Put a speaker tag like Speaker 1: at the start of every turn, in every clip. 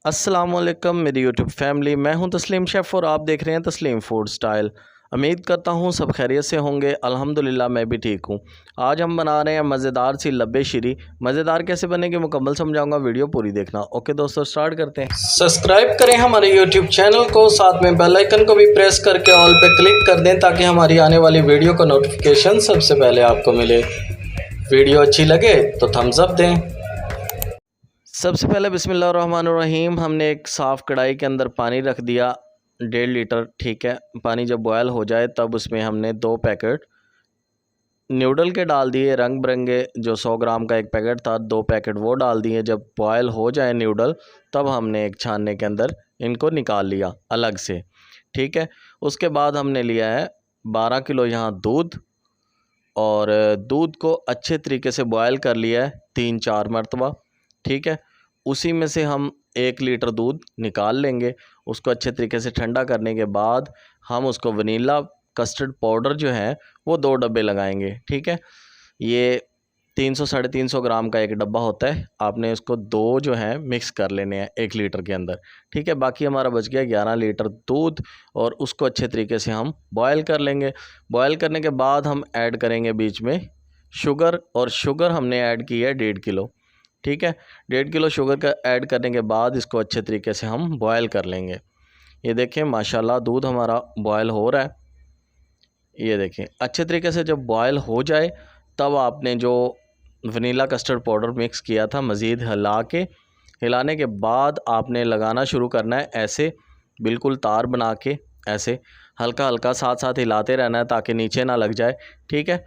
Speaker 1: अस्सलामुअलैकुम मेरी YouTube family, मैं हूं तस्लीम शेफ़ और आप देख रहे हैं तस्लीम फूड स्टाइल। उम्मीद करता हूं सब खैरियत से होंगे। अल्हम्दुलिल्लाह मैं भी ठीक हूं। आज हम बना रहे हैं मज़ेदार सी लब्बे शीरी। मज़ेदार कैसे बनेगी मुकम्मल समझाऊंगा, वीडियो पूरी देखना। ओके दोस्तों, स्टार्ट करते हैं। सब्सक्राइब करें हमारे यूट्यूब चैनल को, साथ में बेल आइकन को भी प्रेस करके ऑल पे क्लिक कर दें ताकि हमारी आने वाली वीडियो का नोटिफिकेशन सबसे पहले आपको मिले। वीडियो अच्छी लगे तो थम्स अप दें। सबसे पहले बिस्मिल्लाहिर्रहमानिर्रहीम, हमने एक साफ़ कढ़ाई के अंदर पानी रख दिया 1.5 लीटर। ठीक है, पानी जब बॉयल हो जाए तब उसमें हमने 2 पैकेट न्यूडल के डाल दिए, रंग बिरंगे। जो 100 ग्राम का एक पैकेट था, 2 पैकेट वो डाल दिए। जब बॉयल हो जाए न्यूडल तब हमने एक छानने के अंदर इनको निकाल लिया अलग से। ठीक है, उसके बाद हमने लिया है 12 किलो यहाँ दूध, और दूध को अच्छे तरीके से बॉयल कर लिया है 3-4 मरतबा। ठीक है, उसी में से हम 1 लीटर दूध निकाल लेंगे। उसको अच्छे तरीके से ठंडा करने के बाद हम उसको वनीला कस्टर्ड पाउडर जो है वो 2 डब्बे लगाएंगे। ठीक है, ये 300-350 ग्राम का एक डब्बा होता है। आपने इसको 2 जो है मिक्स कर लेने हैं 1 लीटर के अंदर। ठीक है, बाकी हमारा बच गया 11 लीटर दूध, और उसको अच्छे तरीके से हम बॉयल कर लेंगे। बॉयल करने के बाद हम ऐड करेंगे बीच में शुगर, और शुगर हमने ऐड की है 1.5 किलो। ठीक है, 1.5 किलो शुगर का ऐड करने के बाद इसको अच्छे तरीके से हम बॉयल कर लेंगे। ये देखें माशाल्लाह दूध हमारा बॉयल हो रहा है। ये देखें अच्छे तरीके से जब बॉयल हो जाए तब आपने जो वनीला कस्टर्ड पाउडर मिक्स किया था मज़ीद हिलाने के बाद आपने लगाना शुरू करना है ऐसे, बिल्कुल तार बना के ऐसे हल्का हल्का साथ साथ हिलाते रहना है ताकि नीचे ना लग जाए। ठीक है,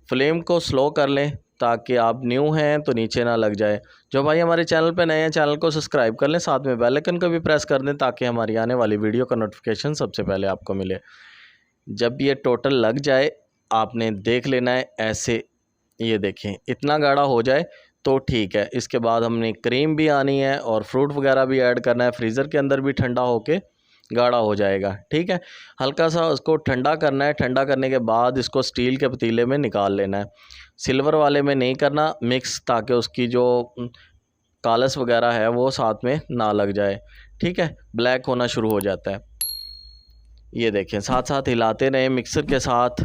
Speaker 1: फ्लेम को स्लो कर लें ताकि आप न्यू हैं तो नीचे ना लग जाए। जो भाई हमारे चैनल पे नए हैं, चैनल को सब्सक्राइब कर लें, साथ में बेल आइकन को भी प्रेस कर दें ताकि हमारी आने वाली वीडियो का नोटिफिकेशन सबसे पहले आपको मिले। जब ये टोटल लग जाए आपने देख लेना है ऐसे, ये देखें इतना गाढ़ा हो जाए तो ठीक है। इसके बाद हमने क्रीम भी आनी है और फ्रूट वगैरह भी ऐड करना है। फ्रीज़र के अंदर भी ठंडा होके गाढ़ा हो जाएगा। ठीक है, हल्का सा उसको ठंडा करना है। ठंडा करने के बाद इसको स्टील के पतीले में निकाल लेना है। सिल्वर वाले में नहीं करना मिक्स, ताकि उसकी जो कालस वगैरह है वो साथ में ना लग जाए। ठीक है, ब्लैक होना शुरू हो जाता है। ये देखें साथ साथ हिलाते रहें मिक्सर के साथ।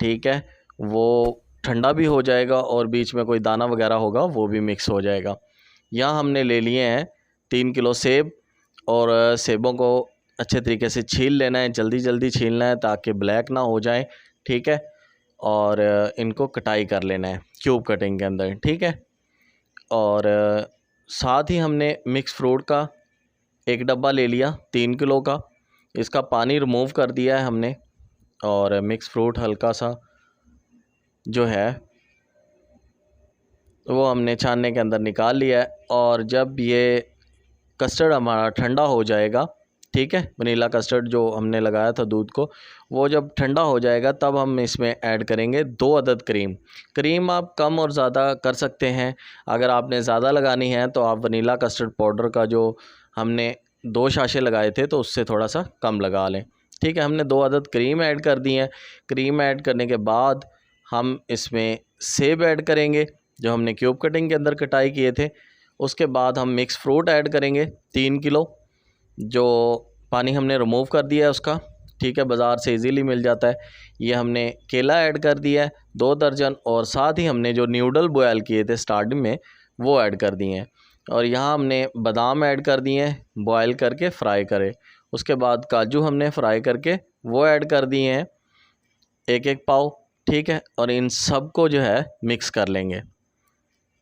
Speaker 1: ठीक है, वो ठंडा भी हो जाएगा और बीच में कोई दाना वगैरह होगा वो भी मिक्स हो जाएगा। यहाँ हमने ले लिए हैं 3 किलो सेब, और सेबों को अच्छे तरीके से छील लेना है, जल्दी जल्दी छीलना है ताकि ब्लैक ना हो जाए। ठीक है, और इनको कटाई कर लेना है क्यूब कटिंग के अंदर। ठीक है, और साथ ही हमने मिक्स फ्रूट का एक डब्बा ले लिया 3 किलो का। इसका पानी रिमूव कर दिया है हमने, और मिक्स फ्रूट हल्का सा जो है वो हमने छानने के अंदर निकाल लिया है। और जब ये कस्टर्ड हमारा ठंडा हो जाएगा, ठीक है, वनीला कस्टर्ड जो हमने लगाया था दूध को, वो जब ठंडा हो जाएगा तब हम इसमें ऐड करेंगे 2 अदद क्रीम। क्रीम आप कम और ज़्यादा कर सकते हैं। अगर आपने ज़्यादा लगानी है तो आप वनीला कस्टर्ड पाउडर का जो हमने 2 शाशे लगाए थे तो उससे थोड़ा सा कम लगा लें। ठीक है, हमने 2 अदद क्रीम ऐड कर दी है। क्रीम ऐड करने के बाद हम इसमें सेब ऐड करेंगे जो हमने क्यूब कटिंग के अंदर कटाई किए थे। उसके बाद हम मिक्स फ्रूट ऐड करेंगे 3 किलो, जो पानी हमने रिमूव कर दिया है उसका। ठीक है, बाज़ार से इजीली मिल जाता है। ये हमने केला ऐड कर दिया है 2 दर्जन, और साथ ही हमने जो न्यूडल बॉयल किए थे स्टार्टिंग में वो ऐड कर दिए हैं। और यहाँ हमने बादाम ऐड कर दिए हैं बॉयल करके फ्राई करे। उसके बाद काजू हमने फ्राई करके वो ऐड कर दिए हैं 1-1 पाव। ठीक है, और इन सब को जो है मिक्स कर लेंगे।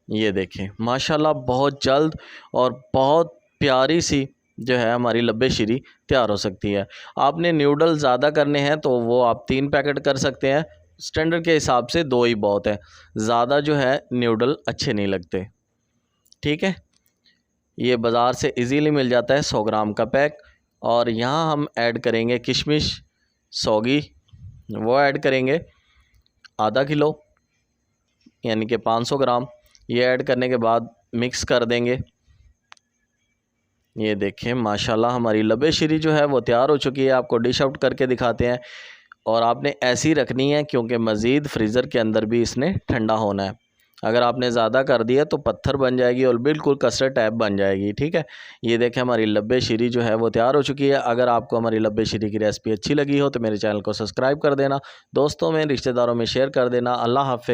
Speaker 1: ये देखें माशाल्लाह बहुत जल्द और बहुत प्यारी सी जो है हमारी लब्बे शीरी तैयार हो सकती है। आपने न्यूडल ज़्यादा करने हैं तो वो आप 3 पैकेट कर सकते हैं। स्टैंडर्ड के हिसाब से 2 ही बहुत है, ज़्यादा जो है न्यूडल अच्छे नहीं लगते। ठीक है, ये बाज़ार से इजीली मिल जाता है 100 ग्राम का पैक। और यहाँ हम ऐड करेंगे किशमिश सौगी, वो ऐड करेंगे आधा किलो यानी कि 500 ग्राम। ये ऐड करने के बाद मिक्स कर देंगे। ये देखें माशाल्लाह हमारी लब्बे शीरी जो है वो तैयार हो चुकी है। आपको डिश आउट करके दिखाते हैं, और आपने ऐसी रखनी है क्योंकि मज़ीद फ्रीज़र के अंदर भी इसने ठंडा होना है। अगर आपने ज़्यादा कर दिया तो पत्थर बन जाएगी और बिल्कुल कस्टर्ड टाइप बन जाएगी। ठीक है, ये देखें हमारी लब्बे शीरी जो है वो तैयार हो चुकी है। अगर आपको हमारी लब्बे शीरी की रेसिपी अच्छी लगी हो तो मेरे चैनल को सब्सक्राइब कर देना, दोस्तों में रिश्तेदारों में शेयर कर देना। अल्लाह हाफ़िज़।